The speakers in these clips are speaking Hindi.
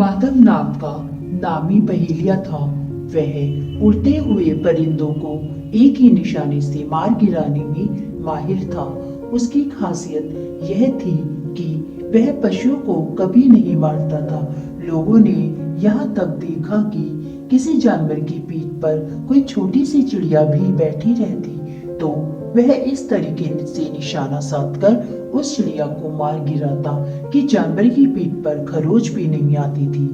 माधव नाम का नामी पहेलिया था। वह उड़ते हुए परिंदों को एक ही निशाने से मार गिराने में माहिर था। उसकी खासियत यह थी कि वह पशुओं को कभी नहीं मारता था। लोगों ने यहाँ तक देखा कि किसी जानवर की पीठ पर कोई छोटी सी चिड़िया भी बैठी रहती तो वह इस तरीके से निशाना साधकर उस चिड़िया को मार गिराता कि जानवर की पीठ पर खरोच भी नहीं आती थी।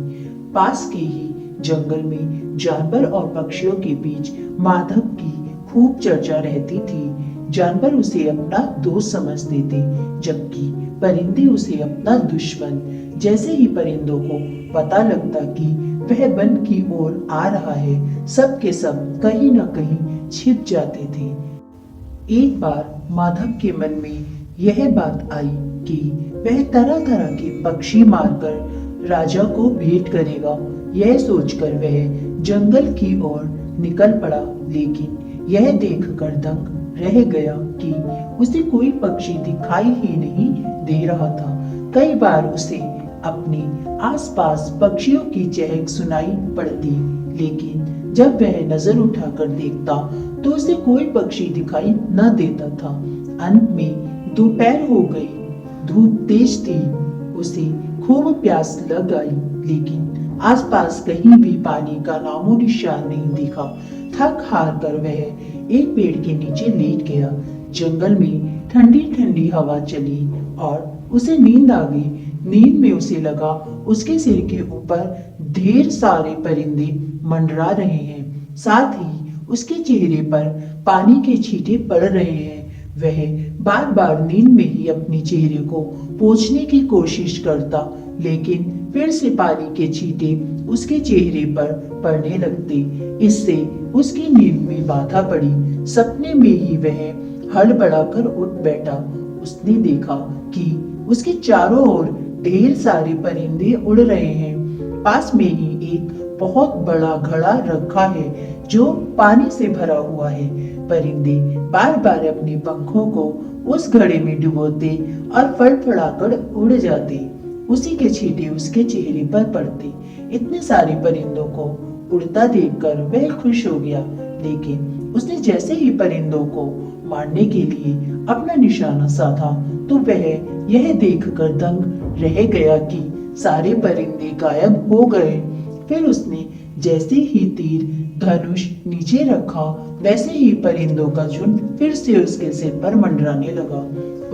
पास के ही जंगल में जानवर और पक्षियों के बीच माधव की खूब चर्चा रहती थी। जानवर उसे अपना दोस्त समझते थे, जबकि परिंदे उसे अपना दुश्मन। जैसे ही परिंदों को पता लगता कि वह वन की ओर आ रहा है, सब के सब कहीं न कहीं छिप जाते थे। एक बार माधव के मन में यह बात आई कि वह तरह तरह के पक्षी मारकर राजा को भेंट करेगा। यह सोचकर वह जंगल की ओर निकल पड़ा, लेकिन यह देखकर दंग रह गया कि उसे कोई पक्षी दिखाई ही नहीं दे रहा था। कई बार उसे अपने आसपास पक्षियों की चहक सुनाई पड़ती, लेकिन जब वह नजर उठाकर देखता तो उसे कोई पक्षी दिखाई न देता था। अंत में दोपहर हो गई, धूप तेज थी, उसे खूब प्यास लग आई, लेकिन आसपास कहीं भी पानी का नामो निशान नहीं दिखा। थक हार कर वह एक पेड़ के नीचे लेट गया। जंगल में ठंडी ठंडी हवा चली और उसे नींद आ गई। नींद में उसे लगा उसके सिर के ऊपर ढेर सारे परिंदे मंडरा रहे हैं, साथ ही उसके चेहरे पर पानी के छींटे पड़ रहे हैं। वह बार बार नींद में ही अपने चेहरे को पोंछने की कोशिश करता, लेकिन फिर से पानी के छींटे उसके चेहरे पर पड़ने लगते। इससे उसकी नींद में बाधा पड़ी। सपने में ही वह हड़बड़ाकर उठ बैठा। उसने देखा कि उसके चारों ओर ढेर सारे परिंदे उड़ रहे हैं। पास में ही एक बहुत बड़ा घड़ा रखा है जो पानी से भरा हुआ है। परिंदे बार बार अपने पंखों को उस घड़े में डुबोते और फड़फड़ाकर उड़ जाते। उसी के छींटे उसके चेहरे पर पड़ते। इतने सारे परिंदों को उड़ता देखकर वह खुश हो गया, लेकिन उसने जैसे ही परिंदों को मारने के लिए अपना निशाना साधा तो वह यह देखकर दंग रह गया कि सारे परिंदे गायब हो गए। फिर उसने जैसे ही तीर धनुष नीचे रखा, वैसे ही परिंदों का झुंड फिर से उसके सिर पर मंडराने लगा।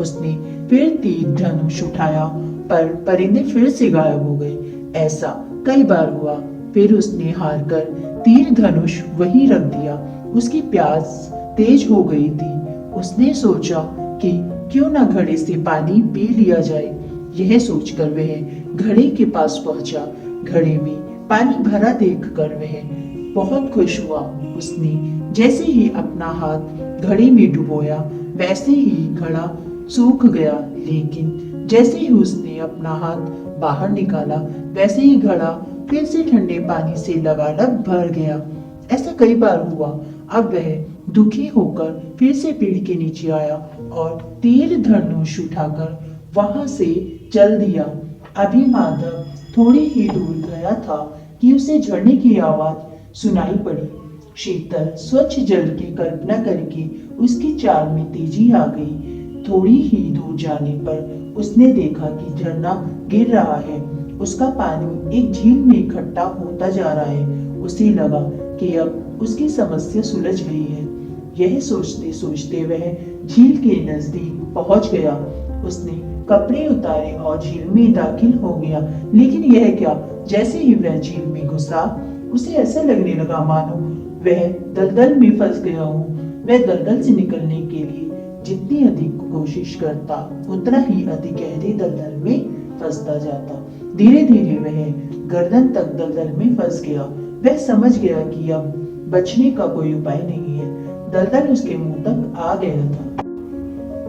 उसने फिर तीर धनुष उठाया, पर परिंदे फिर से गायब हो गए। ऐसा कई बार हुआ। फिर उसने हार कर तीर धनुष वहीं रख दिया। उसकी प्यास तेज हो गई थी। उसने सोचा कि क्यों न घड़े से पानी पी लिया जाए। यह सोचकर वह घड़े के पास पहुंचा। घड़े में पानी भरा देखकर वह बहुत खुश हुआ। उसने जैसे ही अपना हाथ घड़े में डुबोया, वैसे ही घड़ा सूख गया, लेकिन जैसे ही उसने अपना हाथ बाहर निकाला, वैसे ही घड़ा फिर से ठंडे पानी से लबालब भर गया। ऐसा कई बार हुआ। अब वह दुखी होकर फिर से पेड़ के नीचे आया और तीर धनुष उठाकर वहां से चल दिया। अभी माधव थोड़ी ही दूर गया था कि उसे झरने की आवाज सुनाई पड़ी। शीतल स्वच्छ जल की कल्पना करके उसकी चाल में तेजी आ गई। थोड़ी ही दूर जाने पर उसने देखा कि झरना गिर रहा है। उसका पानी एक झील में इकट्ठा होता जा रहा है। उसे लगा कि अब उसकी समस्या सुलझ गई है। यह सोचते सोचते वह झील के नजदीक पहुंच गया। उसने कपड़े उतारे और झील में दाखिल हो गया, लेकिन यह क्या, जैसे ही वह झील में घुसा, उसे ऐसा लगने लगा मानो वह दलदल में फंस गया हो। वह दलदल से निकलने के लिए जितनी अधिक कोशिश करता, उतना ही अधिक गहरे दलदल में फंसता जाता। धीरे धीरे वह गर्दन तक दलदल में फंस गया। वह समझ गया कि अब बचने का कोई उपाय नहीं है। दलदल उसके मुंह तक आ गया था।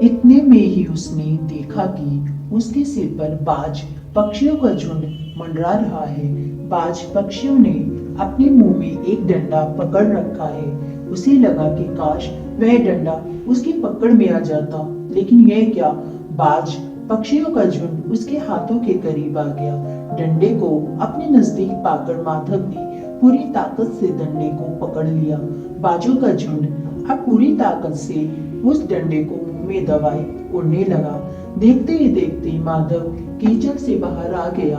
इतने में ही उसने देखा कि उसके सिर पर बाज पक्षियों का झुंड मंडरा रहा है। बाज पक्षियों ने अपने मुंह में एक डंडा पकड़ रखा है। उसे लगा कि काश वह डंडा उसकी पकड़ में आ जाता, लेकिन यह क्या, बाज पक्षियों का झुंड उसके हाथों के करीब आ गया। डंडे को अपने नजदीक पाकर माधव ने पूरी ताकत से डंडे को पकड़ लिया। बाजों का झुंड अब पूरी ताकत से उस डंडे को मुंह में दबाए उड़ने लगा। देखते ही देखते माधव कीचड़ से बाहर आ गया,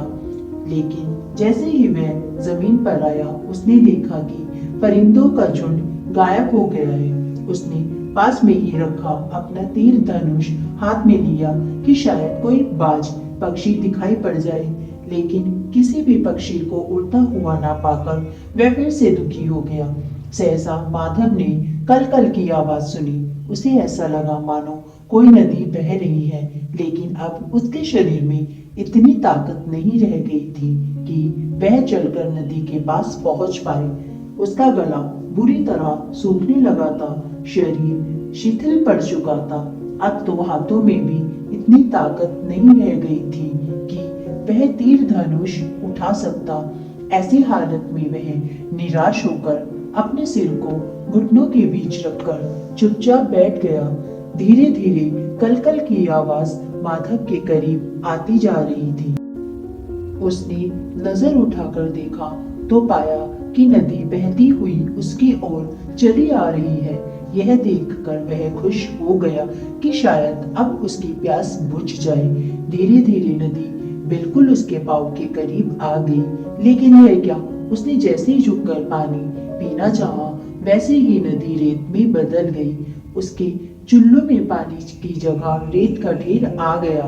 लेकिन जैसे ही वह जमीन पर आया उसने देखा कि परिंदों का झुंड गायब हो गया है। उसने पास में ही रखा अपना तीर धनुष हाथ में लिया कि शायद कोई बाज पक्षी दिखाई पड़ जाए, लेकिन किसी भी पक्षी को उड़ता हुआ ना पाकर वह फिर से दुखी हो गया। सहसा माधव ने कल कल की आवाज सुनी। उसे ऐसा लगा मानो कोई नदी बह रही है, लेकिन अब उसके शरीर में इतनी ताकत नहीं रह गई थी कि वह चलकर नदी के पास पहुंच पाए। उसका गला बुरी तरह सूखने लगा था, शरीर शिथिल पड़ चुका था। अब तो हाथों में भी इतनी ताकत नहीं रह गई थी कि वह तीर धनुष उठा सकता। ऐसी हालत में वह निराश होकर अपने सिर को घुटनों के बीच रखकर चुपचाप बैठ गया। धीरे धीरे कलकल की आवाज माधव के करीब आती जा रही थी। उसने नजर उठाकर देखा तो पाया कि नदी बहती हुई उसकी ओर चली आ रही है। यह देखकर वह खुश हो गया कि शायद अब उसकी प्यास बुझ जाए। धीरे धीरे नदी बिल्कुल उसके पाँव के करीब आ गई, लेकिन यह क्या, उसने जैसे ही झुककर पानी पीना चाहा वैसे ही नदी रेत में बदल गई। उसके चुल्लू में पानी की जगह रेत का ढेर आ गया।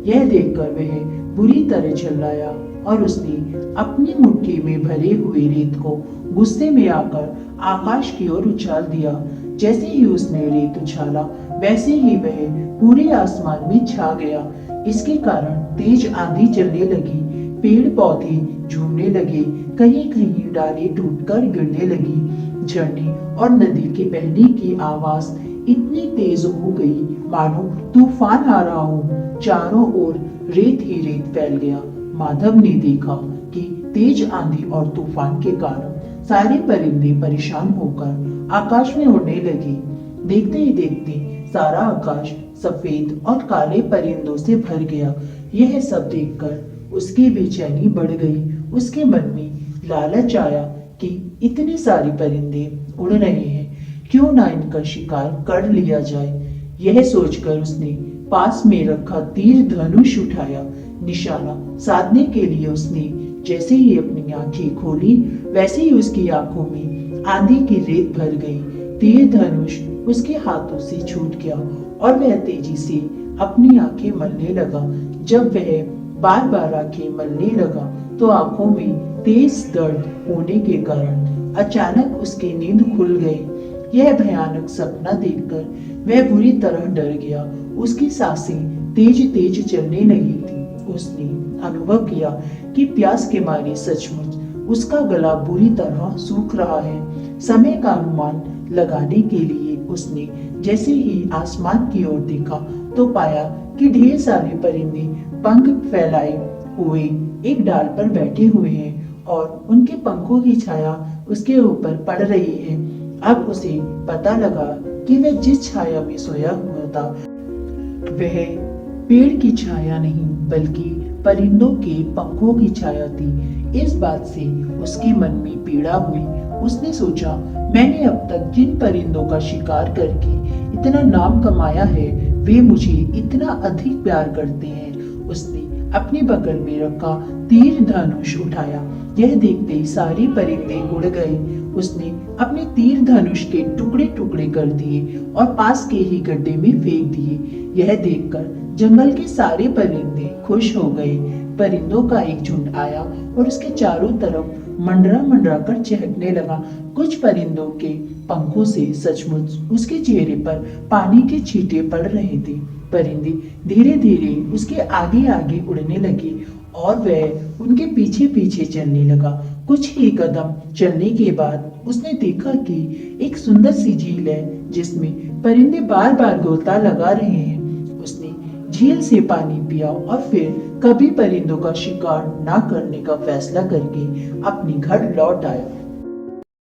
यह देखकर वह बुरी तरह चिल्लाया और उसने अपनी मुट्ठी में भरे हुए रेत को गुस्से में आकर आकाश की ओर उछाल दिया। जैसे ही उसने रेत उछाला वैसे ही वह पूरे आसमान में छा गया। इसके कारण तेज आंधी चलने लगी, पेड़ पौधे झूमने लगे, कहीं कहीं डालें टूटकर गिरने लगी। झरने और नदी के बहने की आवाज इतनी तेज हो गई मानो तूफान आ रहा हो। चारों ओर रेत ही रेत फैल गया। माधव ने देखा कि तेज आंधी और तूफान के कारण सारे परिंदे परेशान होकर आकाश में उड़ने लगे। देखते ही देखते सारा आकाश सफेद और काले परिंदों से भर गया। यह सब देखकर उसकी बेचैनी बढ़ गई। उसके मन में लालच आया कि इतने सारे परिंदे उड़ रहे हैं, क्यों ना इनका शिकार कर लिया जाए। यह सोचकर उसने पास में रखा तीर धनुष उठाया। निशाना साधने के लिए उसने जैसे ही अपनी आंखें खोली वैसे ही उसकी आंखों में आंधी की रेत भर गई। तीर धनुष उसके हाथों से छूट गया और वह तेजी से अपनी आंखें मलने लगा। जब वह बार बार आंखें मलने लगा तो आंखों में तेज दर्द होने के कारण अचानक उसकी नींद खुल गई। यह भयानक सपना देखकर वह बुरी तरह डर गया। उसकी सांसें तेज तेज चलने लगी थी। उसने अनुभव किया कि प्यास के मारे सचमुच उसका गला बुरी तरह सूख रहा है। समय का अनुमान लगाने के लिए उसने जैसे ही आसमान की ओर देखा तो पाया कि ढेर सारे परिंदे पंख फैलाए हुए एक डाल पर बैठे हुए हैं और उनके पंखों की छाया उसके ऊपर पड़ रही है। अब उसे पता लगा कि वह जिस छाया में सोया हुआ था वह पेड़ की छाया नहीं बल्कि परिंदों के पंखों की छाया थी। इस बात से उसके मन में पीड़ा हुई। उसने सोचा, मैंने अब तक जिन परिंदों का शिकार करके इतना नाम कमाया है वे मुझे इतना अधिक प्यार करते हैं। उसने अपने बगल में रखा तीर धनुष उठाया। यह देखते ही सारे परिंदे उड़ गए। उसने अपने तीर धनुष के टुकड़े टुकड़े कर दिए और पास के ही गड्ढे में फेंक दिए। यह देखकर जंगल के सारे परिंदे खुश हो गए। परिंदों का एक झुंड आया और उसके चारों तरफ मंडरा मंडरा कर चहकने लगा। कुछ परिंदों के पंखों से सचमुच उसके चेहरे पर पानी के छींटे पड़ रहे थे। परिंदे धीरे धीरे उसके आगे आगे उड़ने लगे और वह उनके पीछे पीछे चलने लगा। कुछ ही कदम चलने के बाद उसने देखा कि एक सुंदर सी झील है जिसमें परिंदे बार बार गोता लगा रहे हैं। उसने झील से पानी पिया और फिर कभी परिंदों का शिकार ना करने का फैसला करके अपने घर लौट आया।